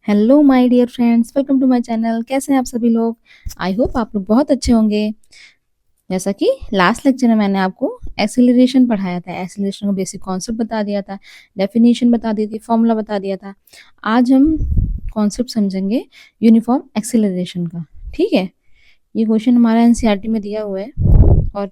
Hello my dear friends, welcome to my channel. कैसे हैं आप सभी लोग? आई होप आप लोग बहुत अच्छे होंगे। जैसा कि लास्ट लेक्चर में मैंने आपको एक्सेलरेशन पढ़ाया था, एक्सेलरेशन का बेसिक कॉन्सेप्ट बता दिया था, डेफिनेशन बता दी थी, फॉर्मूला बता दिया था। आज हम कॉन्सेप्ट समझेंगे यूनिफॉर्म एक्सेलरेशन का। ठीक है, ये क्वेश्चन हमारा एनसीईआरटी में दिया हुआ है और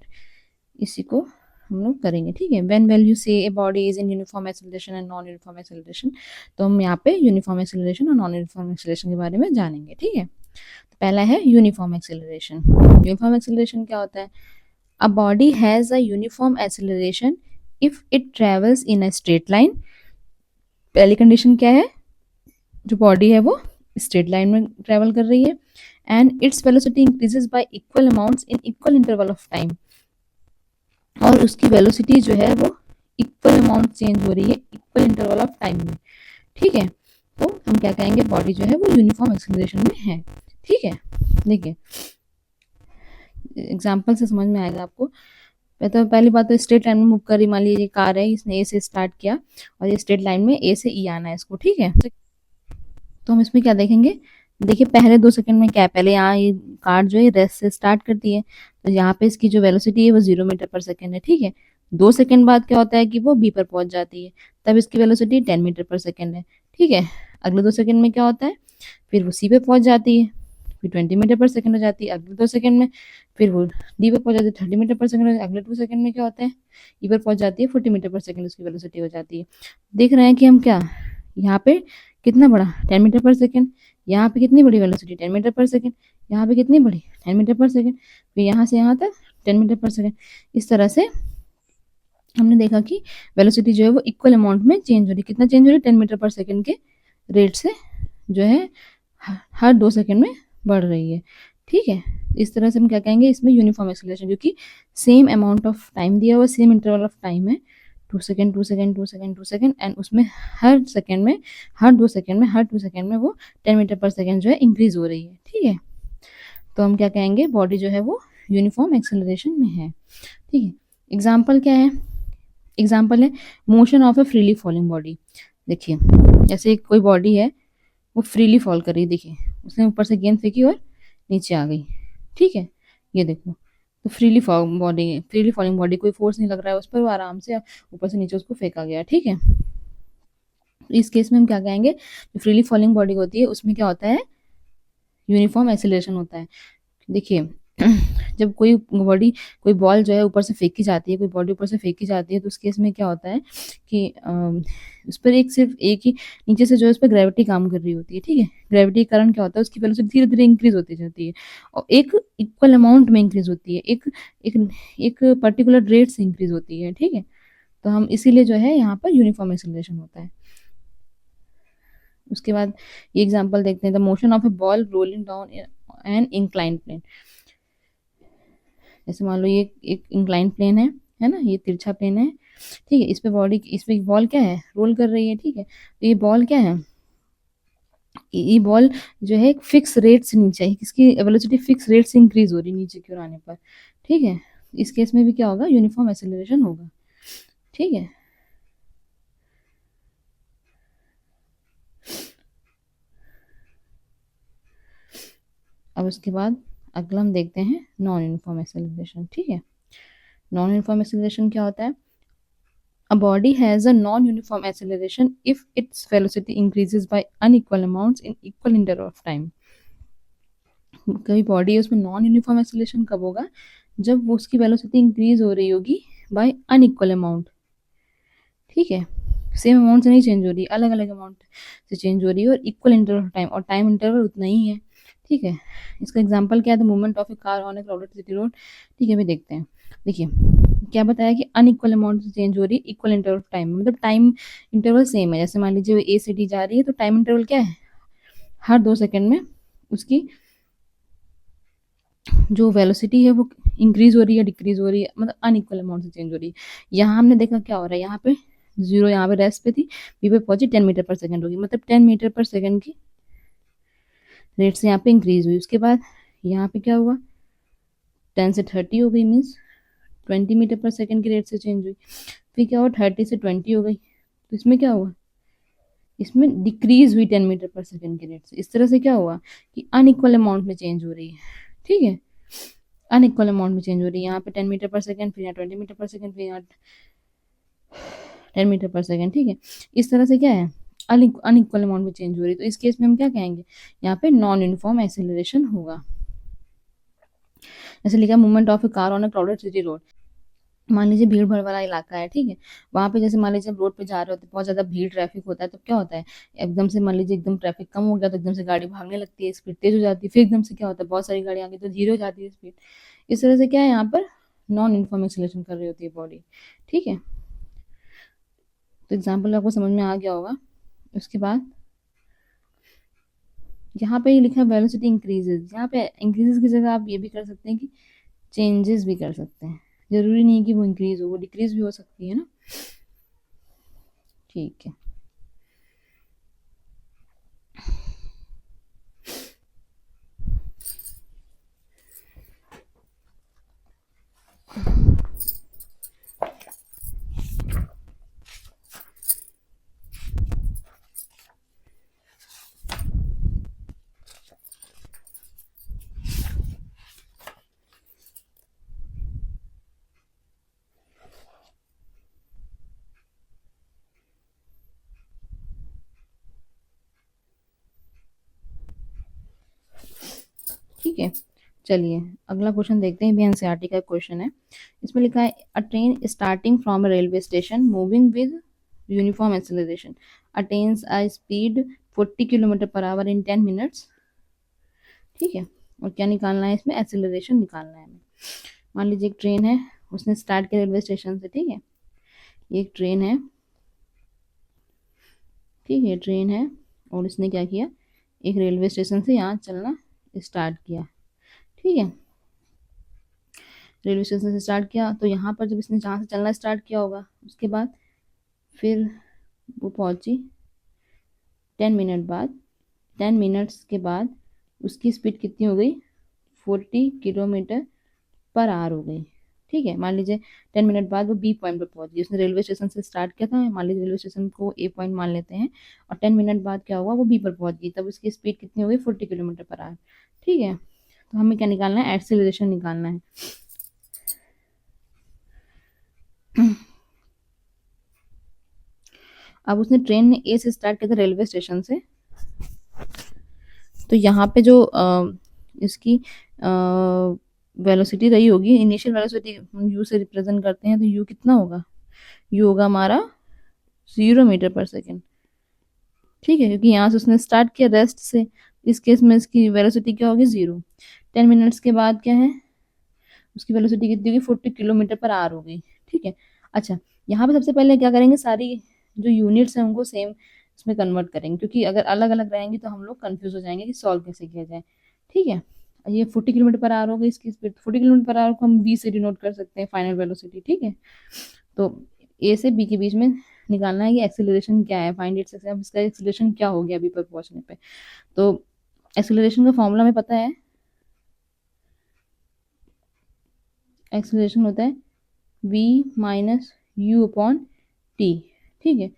इसी को हम लोग करेंगे। ठीक है, व्हेन वैल्यू से a body is in uniform acceleration and non uniform acceleration, तो हम यहाँ पे यूनिफॉर्म एक्सेलरेशन और नॉन यूनिफॉर्म एक्सेलरेशन के बारे में जानेंगे। ठीक है, तो पहला है यूनिफॉर्म एक्सेलरेशन। यूनिफॉर्म एक्सेलरेशन क्या होता है? A body has a uniform acceleration if it travels in a straight line. पहली कंडीशन क्या है? जो बॉडी है वो स्ट्रेट लाइन में ट्रेवल कर रही है and its velocity increases y equal amounts in equal interval of time, और उसकी वेलोसिटी जो है वो इक्वल अमाउंट चेंज हो रही है इक्वल इंटरवल ऑफ टाइम में। ठीक है, तो हम क्या कहेंगे? बॉडी जो है वो यूनिफॉर्म एक्सेलरेशन में है। ठीक है, देखिए एग्जांपल से समझ में आएगा आपको। तो पहली बात तो स्ट्रेट लाइन में मूव कर रही, मान लीजिए कार है, इसने ए से स्टार्ट किया और ये स्ट्रेट लाइन में ए से ई आना है इसको। ठीक है, तो हम इसमें क्या देखेंगे? देखिए पहले 2 सेकंड में क्या है, पहले यहाँ ये कार जो है रेस्ट से स्टार्ट करती है, तो यहाँ पे इसकी जो वेलोसिटी है वो 0 मीटर पर सेकेंड है। ठीक है, 2 सेकंड बाद क्या होता है कि वो बी पर पहुंच जाती है, तब इसकी वेलोसिटी 10 मीटर पर सेकेंड है। ठीक है, अगले 2 सेकंड में क्या होता है? फिर वो सी पे पहुंच जाती है, फिर 20 मीटर पर सेकेंड हो जाती है अगले 2 सेकंड में। फिर वो डी पे पहुंच जाती है, 30 मीटर पर सेकेंड हो जाती है। अगले 2 सेकंड में क्या होता है? ई पर पहुंच जाती है, 40 मीटर पर सेकेंड उसकी वेलोसिटी हो जाती है। देख रहे हैं कि हम क्या यहाँ पे कितना बड़ा 10 मीटर पर सेकेंड, यहाँ पे कितनी बड़ी वेलोसिटी 10 मीटर पर सेकेंड, यहाँ पे कितनी बड़ी 10 मीटर पर सेकेंड, फिर यहाँ से यहाँ तक 10 मीटर पर सेकेंड। इस तरह से हमने देखा कि वेलोसिटी जो है वो इक्वल अमाउंट में चेंज हो रही है। कितना चेंज हो रही है? 10 मीटर पर सेकेंड के रेट से जो है हर 2 सेकंड में बढ़ रही है। ठीक है, इस तरह से हम क्या कहेंगे? इसमें यूनिफॉर्म एक्सेलरेशन, क्योंकि सेम अमाउंट ऑफ टाइम दिया हुआ, सेम इंटरवल ऑफ टाइम है, 2 second 2 second 2 second 2 second, and उसमें हर सेकंड में, हर 2 सेकंड में वो 10 मीटर पर सेकंड जो है इंक्रीज हो रही है। ठीक है, तो हम क्या कहेंगे? बॉडी जो है वो यूनिफॉर्म एक्सेलरेशन में है। ठीक है, एग्जाम्पल क्या है? एग्जाम्पल है motion of A freely falling body. देखिए जैसे कोई बॉडी है वो फ्रीली फॉल कर रही है, देखिए उसने ऊपर से गेंद फेंकी और नीचे आ गई। ठीक है, ये देखो, तो फ्रीली फॉलिंग बॉडी, कोई फोर्स नहीं लग रहा है उस पर, वो आराम से ऊपर से नीचे उसको फेंका गया। ठीक है, इस केस में हम क्या कहेंगे? जो फ्रीली फॉलिंग बॉडी होती है उसमें क्या होता है? यूनिफॉर्म एक्सेलरेशन होता है। देखिए जब कोई बॉल जो है ऊपर से फेंकी जाती है, कोई बॉडी ऊपर से फेंकी जाती है, तो उस केस में क्या होता है कि उस पर सिर्फ एक ही नीचे से जो है उस पर ग्रेविटी काम कर रही होती है। ठीक है, ग्रेविटी के कारण क्या होता है? उसकी वेलोसिटी धीरे धीरे इंक्रीज होती जाती है और एक इक्वल अमाउंट में इंक्रीज होती है, एक एक पर्टिकुलर रेट से इंक्रीज होती है। ठीक है, तो हम इसीलिए जो है यहाँ पर यूनिफॉर्म एक्सेलरेशन होता है। उसके बाद ये एग्जांपल देखते हैं, the motion of a ball rolling down an incline plane. जैसे मान लो ये एक इंक्लाइन प्लेन है ना, ये तिरछा प्लेन है। ठीक है, इस पे बॉल क्या है? रोल कर रही है। ठीक है, तो ये बॉल क्या है? ये बॉल जो है एक फिक्स रेट से नीचे है, इसकी वेलोसिटी फिक्स रेट से इंक्रीज हो रही है नीचे की ओर आने पर। ठीक है, इस केस में भी क्या होगा? यूनिफॉर्म एक्सेलरेशन होगा। ठीक है, अब उसके बाद अगला हम देखते हैं नॉन यूनिफॉर्म एक्सेलरेशन। ठीक है, नॉन यूनिफॉर्म एक्सेलरेशन क्या होता है? A body has a non-uniform acceleration if its velocity increases by unequal amounts in equal interval of time. कोई बॉडी है उसमें नॉन यूनिफॉर्म एक्सेलरेशन कब होगा? जब वो उसकी वेलोसिटी इंक्रीज हो रही होगी बाय अनइक्वल अमाउंट। ठीक है, सेम अमाउंट से नहीं चेंज हो रही, अलग अलग अमाउंट से चेंज हो रही है और इक्वल इंटरवल ऑफ टाइम, और टाइम इंटरवल उतना ही है। ठीक है, इसका एग्जांपल क्या है? The movement of A car on A crowded city road. ठीक है, भी देखते हैं। देखिए क्या बताया कि अनइक्वल अमाउंट से चेंज हो रही है इक्वल इंटरवल ऑफ टाइम, मतलब टाइम इंटरवल सेम है। जैसे मान लीजिए ए से डी जा रही है, तो टाइम इंटरवल क्या है? हर 2 सेकंड में उसकी जो वेलोसिटी है वो इंक्रीज हो रही है, डिक्रीज हो रही है, मतलब अनइक्वल अमाउंट से चेंज हो रही है। यहाँ हमने देखा क्या हो रहा है, यहाँ पे जीरो, यहाँ पे रेस्ट पे थी, बी पे पहुंची, 10 मीटर पर सेकेंड होगी, मतलब 10 मीटर पर सेकेंड की रेट से यहाँ पे इंक्रीज हुई। उसके बाद यहाँ पे क्या हुआ? 10 से 30 हो गई, मीन्स 20 मीटर पर सेकेंड की रेट से चेंज हुई। फिर क्या हुआ? 30 से 20 हो गई, तो इसमें क्या हुआ? इसमें डिक्रीज हुई 10 मीटर पर सेकेंड के रेट से। इस तरह से क्या हुआ कि अनइक्वल अमाउंट में चेंज हो रही है, ठीक है, अनइक्वल अमाउंट में चेंज हो रही है। यहाँ पे 10 मीटर पर सेकेंड, फिर यहाँ 20 मीटर पर सेकेंड, फिर यहाँ 10 मीटर पर सेकेंड, ठीक है। इस तरह से क्या है, अनइक्वल अमाउंट में चेंज हो रही है। तो इस केस में हम क्या कहेंगे, यहाँ पे नॉन यूनिफॉर्म एक्सेलरेशन होगा। जैसे लिखा movement of A car on a crowded city road. मान लीजिए भीड़ भाड़ वाला इलाका है, ठीक है, वहां पे जैसे मान लीजिए आप रोड पे जा रहे होते हैं, बहुत ज्यादा भीड़ ट्रैफिक होता है, तो क्या होता है, एकदम से मान लीजिए एकदम ट्रैफिक कम हो गया तो एकदम से गाड़ी भागने लगती है, स्पीड तेज हो जाती है, फिर एकदम से क्या होता है, बहुत सारी गाड़ी आगे तो धीरे हो जाती है स्पीड। इस तरह से क्या है, यहाँ पर नॉन यूनिफॉर्म एक्सेलरेशन कर रही होती है बॉडी, ठीक है। तो एग्जाम्पल आपको समझ में आ गया होगा। उसके बाद यहाँ पे ये लिखा है वेलोसिटी इंक्रीजेज। यहाँ पे इंक्रीजेज की जगह आप ये भी कर सकते हैं कि चेंजेस भी कर सकते हैं। जरूरी नहीं है कि वो इंक्रीज हो, वो डिक्रीज भी हो सकती है ना, ठीक है। ठीक है, चलिए अगला क्वेश्चन देखते हैं। भी एनसीईआरटी का क्वेश्चन है। इसमें लिखा है अ train starting from a railway station moving with uniform acceleration attains a speed 40 kilometre per hour in 10 minutes, ठीक है। और क्या निकालना है, इसमें एक्सेलरेशन निकालना है हमें। मान लीजिए एक ट्रेन है, उसने स्टार्ट किया रेलवे स्टेशन से, ठीक है, ये एक ट्रेन है, ठीक है, ट्रेन है, और इसने क्या किया, एक रेलवे स्टेशन से यहाँ चलना स्टार्ट किया, ठीक है। रेलवे स्टेशन से स्टार्ट किया, तो यहाँ पर जब इसने जहाँ से चलना स्टार्ट किया होगा, उसके बाद फिर वो पहुंची 10 मिनट बाद, 10 मिनट्स के बाद उसकी स्पीड कितनी हो गई, 40 किलोमीटर पर आवर हो गई, ठीक है। मान लीजिए 10 मिनट बाद वो बी पॉइंट पर पहुंच गई। उसने रेलवे स्टेशन से स्टार्ट किया था, मान लीजिए रेलवे स्टेशन को ए पॉइंट मान लेते हैं, और 10 मिनट बाद क्या हुआ, वो बी पर पहुंच गई, तब उसकी स्पीड कितनी हो गई, 40 किलोमीटर पर आवर, ठीक है। तो हमें क्या निकालना है, एक्सेलरेशन निकालना है। अब उसने ट्रेन ने ए से स्टार्ट किया था रेलवे स्टेशन से, तो यहाँ पे जो इसकी वेलोसिटी रही होगी, इनिशियल वेलोसिटी हम यू से रिप्रेजेंट करते हैं, तो यू कितना होगा, यू होगा हमारा 0 मीटर पर सेकेंड, ठीक है, क्योंकि यहाँ से उसने स्टार्ट किया रेस्ट से, इस केस में इसकी वेलोसिटी क्या होगी, 0। 10 मिनट्स के बाद क्या है, उसकी वेलोसिटी कितनी होगी, 40 किलोमीटर पर आवर हो गई, ठीक है। अच्छा, यहाँ पे सबसे पहले क्या करेंगे, सारी जो यूनिट्स हैं उनको सेम इसमें कन्वर्ट करेंगे, क्योंकि अगर अलग अलग रहेंगी तो हम लोग कंफ्यूज हो जाएंगे कि सॉल्व कैसे किया जाए, ठीक है। ये 40 किलोमीटर पर आवर हो गई, इसकी स्पीड 40 किलोमीटर पर आवर को हम बी से डिनोट कर सकते हैं, फाइनल वेलोसिटी, ठीक है। तो ए से बी के बीच में निकालना है कि एक्सेलरेशन क्या है, फाइंड इट्स अब इसका एक्सेलरेशन क्या हो गया बी पर पहुंचने पे। तो एक्सेलरेशन का फॉर्मूला हमें पता है, एक्सेलरेशन होता है v minus you upon T, ठीक है।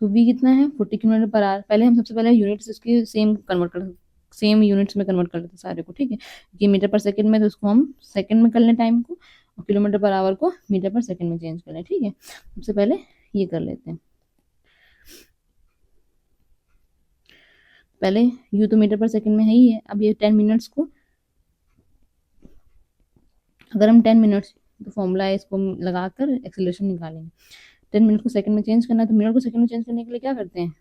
तो v कितना है, 40 किलोमीटर पर आवर। पहले हम सबसे पहले यूनिट्स इसके सेम यूनिट्स में कन्वर्ट कर लेते सारे को, ठीक है। ये मीटर पर सेकंड में, तो उसको हम सेकंड में कर लें टाइम को, और किलोमीटर पर आवर को मीटर पर सेकंड में चेंज कर लें, ठीक है। सबसे पहले ये कर लेते हैं। पहले यू तो मीटर पर सेकंड में है ही है, अब ये 10 मिनट्स को, अगर हम 10 मिनट्स, तो फॉर्मूला है इसको लगाकर एक्सेलरेशन निकालेंगे। 10 मिनट को सेकंड में चेंज करना है, तो मिनट को सेकंड में चेंज करने के लिए क्या करते हैं,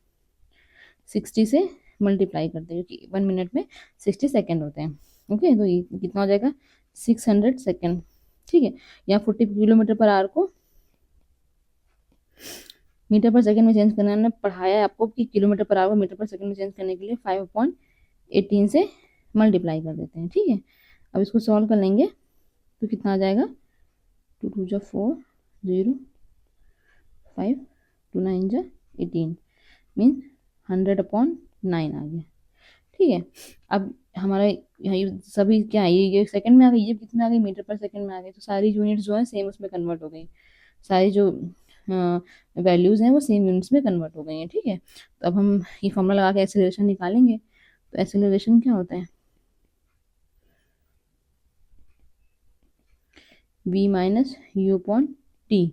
60 से मल्टीप्लाई करते हैं, क्योंकि 1 मिनट में 60 सेकेंड होते हैं, ओके। तो ये कितना हो जाएगा, 600 सेकेंड, ठीक है। या 40 किलोमीटर पर आवर को मीटर पर सेकंड में चेंज करना है। पढ़ाया है आपको कि किलोमीटर पर आवर को मीटर पर सेकंड में चेंज करने के लिए 5/18 से मल्टीप्लाई कर देते हैं, ठीक है। अब इसको सॉल्व कर लेंगे तो कितना आ जाएगा, 2 2 4 0 5 2 9 18 मीन्स 100/9 आ गया, ठीक है। अब हमारा ये सभी क्या है, ये सेकंड में आ गई, ये कितने आ गई, मीटर पर सेकंड में आ गई, तो सारी यूनिट जो है सेम उसमें कन्वर्ट हो गई, सारी जो वैल्यूज़ हैं वो सेम यूनिट्स में कन्वर्ट हो गई हैं, ठीक है। तो अब हम ये फॉर्मूला लगा के एक्सेलरेशन निकालेंगे। तो एक्सेलरेशन क्या होता है, v minus you upon T.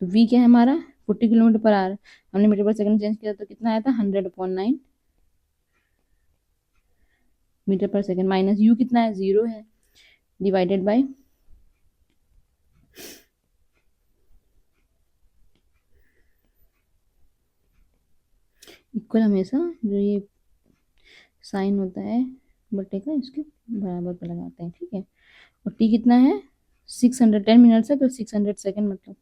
तो v क्या है हमारा 40 किलोमीटर पर आवर, हमने मीटर पर सेकंड चेंज किया तो कितना आया था 100/9 मीटर पर सेकंड, माइनस u कितना है 0 है, डिवाइडेड बाय इक्वल, हमेशा जो ये साइन होता है बटे का इसके बराबर पर लगाते हैं, ठीक है। और टी कितना है 610 मिनट्स है, तो 600 सेकेंड मतलब।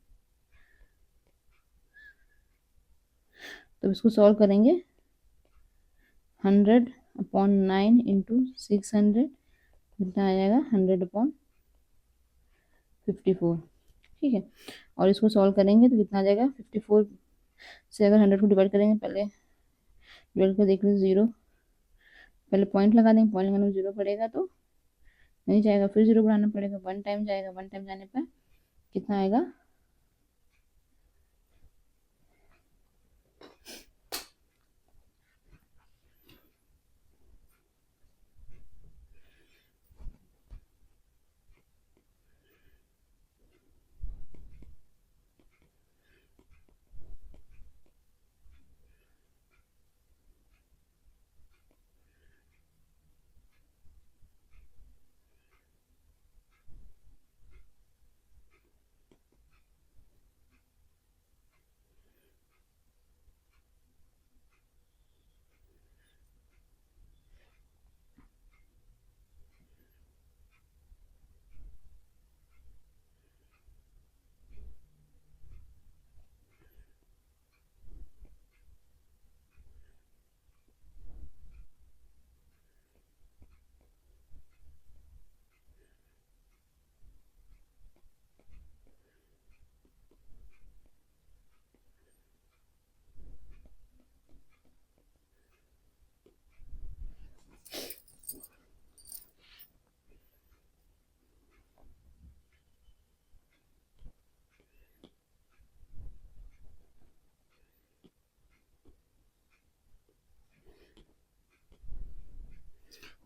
तो इसको सॉल्व करेंगे 100/9 इंटू 600 कितना आ जाएगा 100/54, ठीक है। और इसको सॉल्व करेंगे तो कितना आ जाएगा 54 से अगर 100 को डिवाइड करेंगे, पहले डिवाइड कर देख लीजिए 0, पहले पॉइंट लगा देंगे, पॉइंट लगाने में 0 पड़ेगा तो नहीं जाएगा, फिर 0 बढ़ाना पड़ेगा, 1 टाइम जाएगा, 1 टाइम जाने पर कितना आएगा,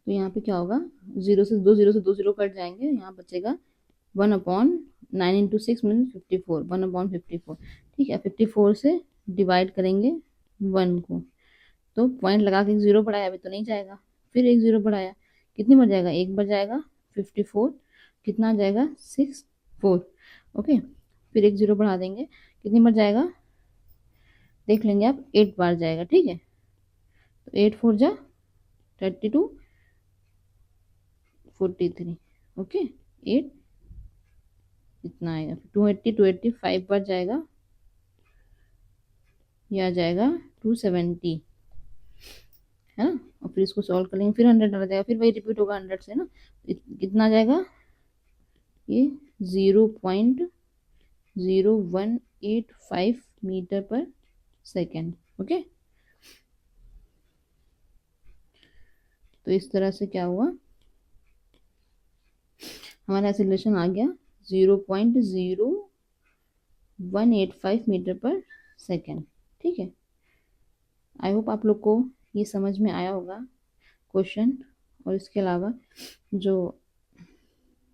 तो यहाँ पे क्या होगा, 0 से 2 कट जाएंगे, यहाँ बचेगा 1/9 इंटू 6 मीन 54, 1/54, ठीक है। 54 से डिवाइड करेंगे 1 को, तो पॉइंट लगा के एक 0 बढ़ाया, अभी तो नहीं जाएगा, फिर एक 0 बढ़ाया, कितनी बार जाएगा, एक बार जाएगा 54, कितना आ जाएगा 64, ओके। फिर एक 0 बढ़ा देंगे, कितनी बार जाएगा देख लेंगे आप, 8 बार जाएगा, ठीक है। तो 8 4 जा 32, 43, ओके। 8 इतना आएगा, 280 बार जाएगा, यह आ जाएगा 270, है ना। और फिर इसको सॉल्व कर लेंगे, फिर 100 डाला जाएगा, फिर वही रिपीट होगा 100 से ना, कितना आ जाएगा ये 0.0185 मीटर पर सेकेंड, ओके। तो इस तरह से क्या हुआ, हमारा एक्सीलरेशन आ गया 0.0185 मीटर पर सेकेंड, ठीक है। आई होप आप लोग को ये समझ में आया होगा क्वेश्चन, और इसके अलावा जो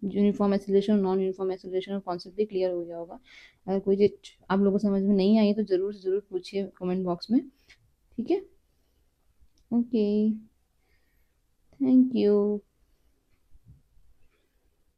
यूनिफॉर्म एक्सीलरेशन और नॉन यूनिफॉर्म एक्सीलरेशन का कॉन्सेप्ट भी क्लियर हो गया होगा। अगर कोई चीज आप लोगों को समझ में नहीं आई तो जरूर से जरूर पूछिए कमेंट बॉक्स में, ठीक है। Okay, thank you.